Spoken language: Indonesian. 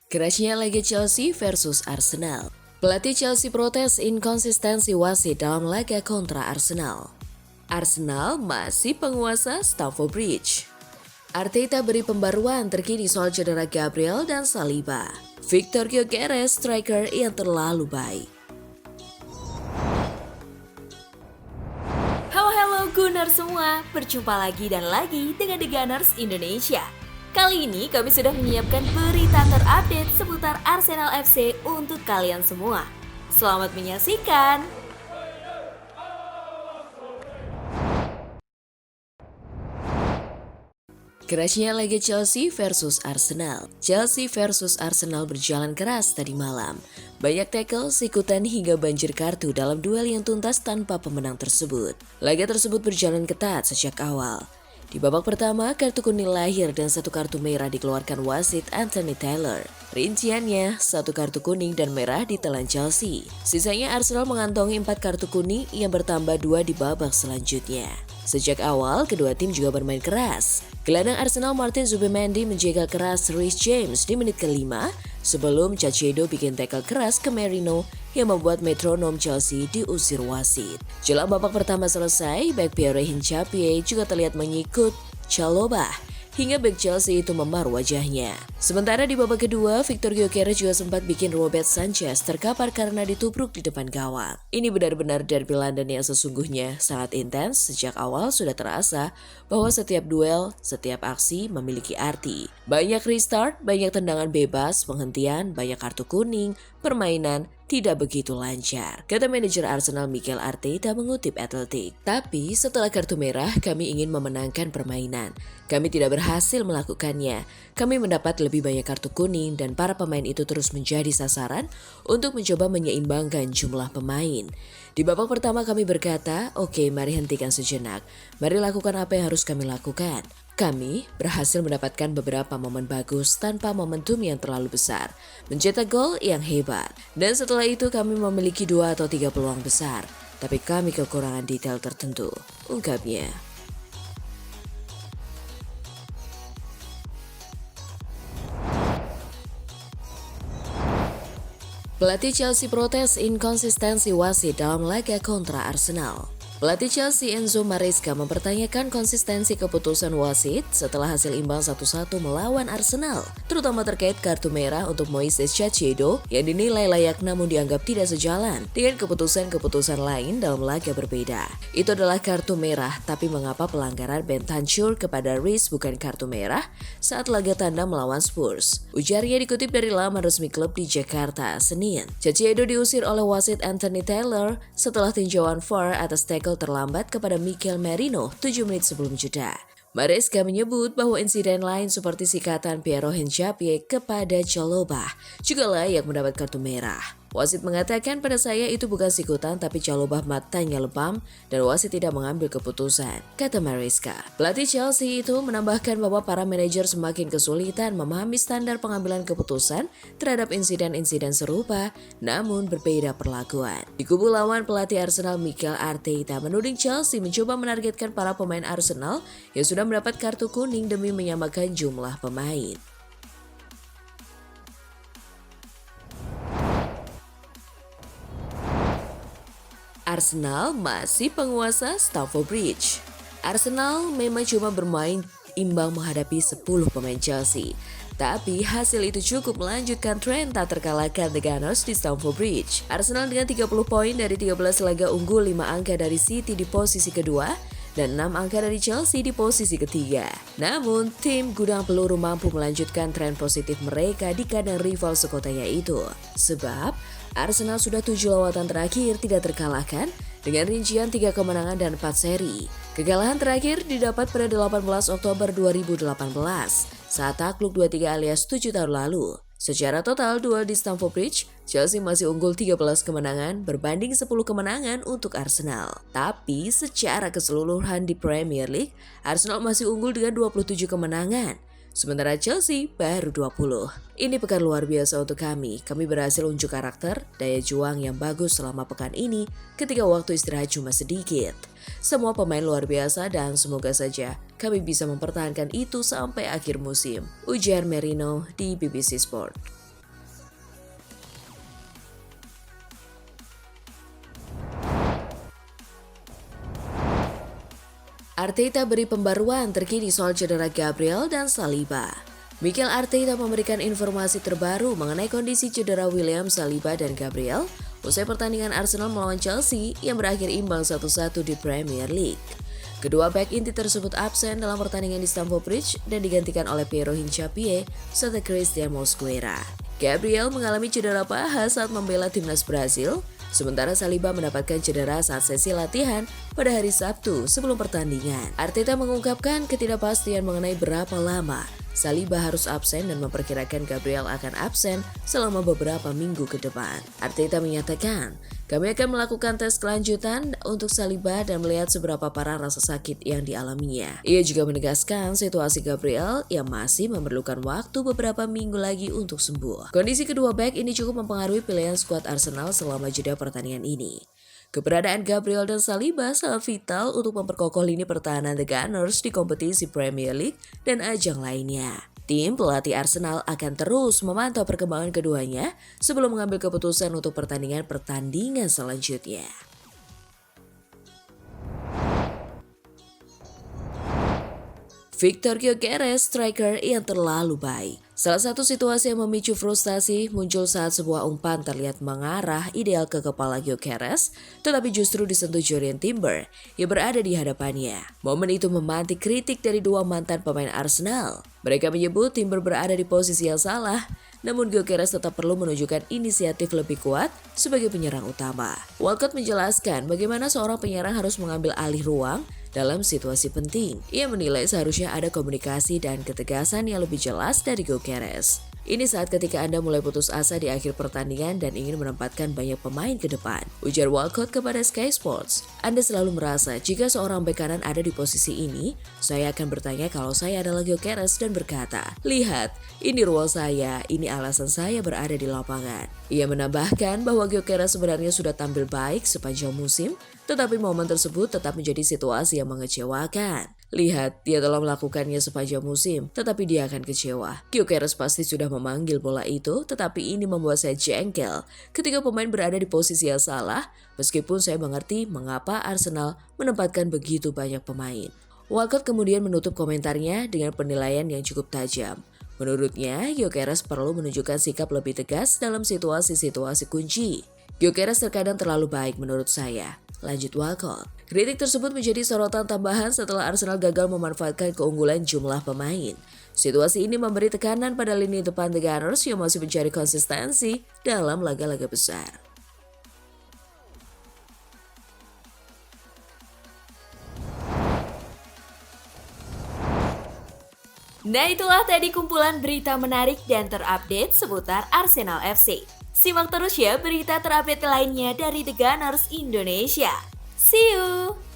Kerasnya laga Chelsea versus Arsenal. Pelatih Chelsea protes inkonsistensi wasit dalam laga kontra Arsenal. Arsenal masih penguasa Stamford Bridge. Arteta beri pembaruan terkini soal cedera Gabriel dan Saliba. Victor Gyökeres striker yang terlalu baik. Halo Gunners semua, berjumpa lagi dan lagi dengan The Gunners Indonesia. Kali ini kami sudah menyiapkan berita terupdate seputar Arsenal FC untuk kalian semua. Selamat menyaksikan! Kerasnya laga Chelsea versus Arsenal. Chelsea versus Arsenal berjalan keras tadi malam. Banyak tackle, sikutan hingga banjir kartu dalam duel yang tuntas tanpa pemenang tersebut. Laga tersebut berjalan ketat sejak awal. Di babak pertama, kartu kuning lahir dan satu kartu merah dikeluarkan wasit Anthony Taylor. Rinciannya, satu kartu kuning dan merah ditelan Chelsea. Sisanya Arsenal mengantongi 4 kartu kuning yang bertambah 2 di babak selanjutnya. Sejak awal, kedua tim juga bermain keras. Gelandang Arsenal Martin Zubimendi menjegal keras Reece James di menit ke-5 sebelum Caicedo bikin tackle keras ke Merino yang membuat metronom Chelsea diusir wasit. Jelang babak pertama selesai, bek Pierre Hincapié juga terlihat mengikut Chalobah hingga bek Chelsea itu memar wajahnya. Sementara di babak kedua, Victor Gyökeres juga sempat bikin Robert Sanchez terkapar karena ditubruk di depan gawang. Ini benar-benar derby London yang sesungguhnya sangat intens. Sejak awal sudah terasa bahwa setiap duel, setiap aksi memiliki arti. Banyak restart, banyak tendangan bebas, penghentian, banyak kartu kuning, permainan tidak begitu lancar, kata manajer Arsenal Mikel Arteta mengutip Athletic. Tapi setelah kartu merah, kami ingin memenangkan permainan. Kami tidak berhasil melakukannya. Kami mendapat lebih banyak kartu kuning dan para pemain itu terus menjadi sasaran untuk mencoba menyeimbangkan jumlah pemain. Di babak pertama kami berkata, oke, mari hentikan sejenak. Mari lakukan apa yang harus kami lakukan. Kami berhasil mendapatkan beberapa momen bagus tanpa momentum yang terlalu besar, mencetak gol yang hebat. Dan setelah itu kami memiliki 2 atau 3 peluang besar, tapi kami kekurangan detail tertentu, ungkapnya. Pelatih Chelsea protes inkonsistensi wasit dalam laga kontra Arsenal. Pelatih Chelsea Enzo Maresca mempertanyakan konsistensi keputusan wasit setelah hasil imbang 1-1 melawan Arsenal, terutama terkait kartu merah untuk Moises Caicedo yang dinilai layak namun dianggap tidak sejalan dengan keputusan-keputusan lain dalam laga berbeda. Itu adalah kartu merah, tapi mengapa pelanggaran Bentancur kepada Reece bukan kartu merah saat laga tandang melawan Spurs? Ujarnya dikutip dari laman resmi klub di Jakarta, Senin. Caicedo diusir oleh wasit Anthony Taylor setelah tinjauan VAR atas tackle terlambat kepada Mikel Merino 7 menit sebelum jeda. Maresca menyebut bahwa insiden lain seperti sikatan Pierre Hincapié kepada Chalobah juga layak mendapat kartu merah. Wasit mengatakan pada saya itu bukan sikutan tapi Chalobah matanya lebam dan wasit tidak mengambil keputusan, kata Maresca. Pelatih Chelsea itu menambahkan bahwa para manajer semakin kesulitan memahami standar pengambilan keputusan terhadap insiden-insiden serupa namun berbeda perlakuan. Di kubu lawan, pelatih Arsenal Mikel Arteta menuding Chelsea mencoba menargetkan para pemain Arsenal yang sudah mendapat kartu kuning demi menyamakan jumlah pemain. Arsenal masih penguasa Stamford Bridge. Arsenal memang cuma bermain imbang menghadapi 10 pemain Chelsea. Tapi hasil itu cukup melanjutkan tren tak terkalahkan The Gunners di Stamford Bridge. Arsenal dengan 30 poin dari 13 laga unggul, 5 angka dari City di posisi kedua, dan 6 angka dari Chelsea di posisi ketiga. Namun, tim gudang peluru mampu melanjutkan tren positif mereka di kandang rival sekotanya itu. Sebab, Arsenal sudah 7 lawatan terakhir tidak terkalahkan dengan rincian 3 kemenangan dan 4 seri. Kekalahan terakhir didapat pada 18 Oktober 2018 saat takluk 2-3 alias 7 tahun lalu. Secara total duel di Stamford Bridge, Chelsea masih unggul 13 kemenangan berbanding 10 kemenangan untuk Arsenal. Tapi secara keseluruhan di Premier League, Arsenal masih unggul dengan 27 kemenangan. Sementara Chelsea baru 20. Ini pekan luar biasa untuk kami. Kami berhasil unjuk karakter, daya juang yang bagus selama pekan ini ketika waktu istirahat cuma sedikit. Semua pemain luar biasa dan semoga saja kami bisa mempertahankan itu sampai akhir musim, ujar Merino di BBC Sport. Arteta beri pembaruan terkini soal cedera Gabriel dan Saliba. Mikel Arteta memberikan informasi terbaru mengenai kondisi cedera William Saliba dan Gabriel usai pertandingan Arsenal melawan Chelsea yang berakhir imbang 1-1 di Premier League. Kedua bek inti tersebut absen dalam pertandingan di Stamford Bridge dan digantikan oleh Piero Hincapié serta Christian Mosquera. Gabriel mengalami cedera paha saat membela timnas Brasil, sementara Saliba mendapatkan cedera saat sesi latihan pada hari Sabtu sebelum pertandingan. Arteta mengungkapkan ketidakpastian mengenai berapa lama Saliba harus absen dan memperkirakan Gabriel akan absen selama beberapa minggu ke depan. Arteta menyatakan, kami akan melakukan tes kelanjutan untuk Saliba dan melihat seberapa parah rasa sakit yang dialaminya. Ia juga menegaskan situasi Gabriel yang masih memerlukan waktu beberapa minggu lagi untuk sembuh. Kondisi kedua bek ini cukup mempengaruhi pilihan skuad Arsenal selama jeda pertandingan ini. Keberadaan Gabriel dan Saliba sangat vital untuk memperkokoh lini pertahanan The Gunners di kompetisi Premier League dan ajang lainnya. Tim pelatih Arsenal akan terus memantau perkembangan keduanya sebelum mengambil keputusan untuk pertandingan selanjutnya. Victor Gyökeres, striker yang terlalu baik. Salah satu situasi yang memicu frustasi muncul saat sebuah umpan terlihat mengarah ideal ke kepala Gyökeres, tetapi justru disentuh Jurrien Timber yang berada di hadapannya. Momen itu memantik kritik dari dua mantan pemain Arsenal. Mereka menyebut Timber berada di posisi yang salah, namun Gyökeres tetap perlu menunjukkan inisiatif lebih kuat sebagai penyerang utama. Walcott menjelaskan bagaimana seorang penyerang harus mengambil alih ruang dalam situasi penting. Ia menilai seharusnya ada komunikasi dan ketegasan yang lebih jelas dari Gyökeres. Ini saat ketika Anda mulai putus asa di akhir pertandingan dan ingin menempatkan banyak pemain ke depan. Ujar Walcott kepada Sky Sports, Anda selalu merasa jika seorang bek kanan ada di posisi ini, saya akan bertanya kalau saya adalah Gyökeres dan berkata, lihat, ini ruang saya, ini alasan saya berada di lapangan. Ia menambahkan bahwa Gyökeres sebenarnya sudah tampil baik sepanjang musim, tetapi momen tersebut tetap menjadi situasi yang mengecewakan. Lihat, dia telah melakukannya sepanjang musim, tetapi dia akan kecewa. Gyökeres pasti sudah memanggil bola itu, tetapi ini membuat saya jengkel ketika pemain berada di posisi yang salah, meskipun saya mengerti mengapa Arsenal menempatkan begitu banyak pemain. Walcott kemudian menutup komentarnya dengan penilaian yang cukup tajam. Menurutnya, Gyökeres perlu menunjukkan sikap lebih tegas dalam situasi-situasi kunci. Gyökeres terkadang terlalu baik menurut saya. Lanjut Walcott. Kritik tersebut menjadi sorotan tambahan setelah Arsenal gagal memanfaatkan keunggulan jumlah pemain. Situasi ini memberi tekanan pada lini depan The Gunners yang masih mencari konsistensi dalam laga-laga besar. Nah, itulah tadi kumpulan berita menarik dan terupdate seputar Arsenal FC. Simak terus ya berita terupdate lainnya dari The Gunners Indonesia. See you!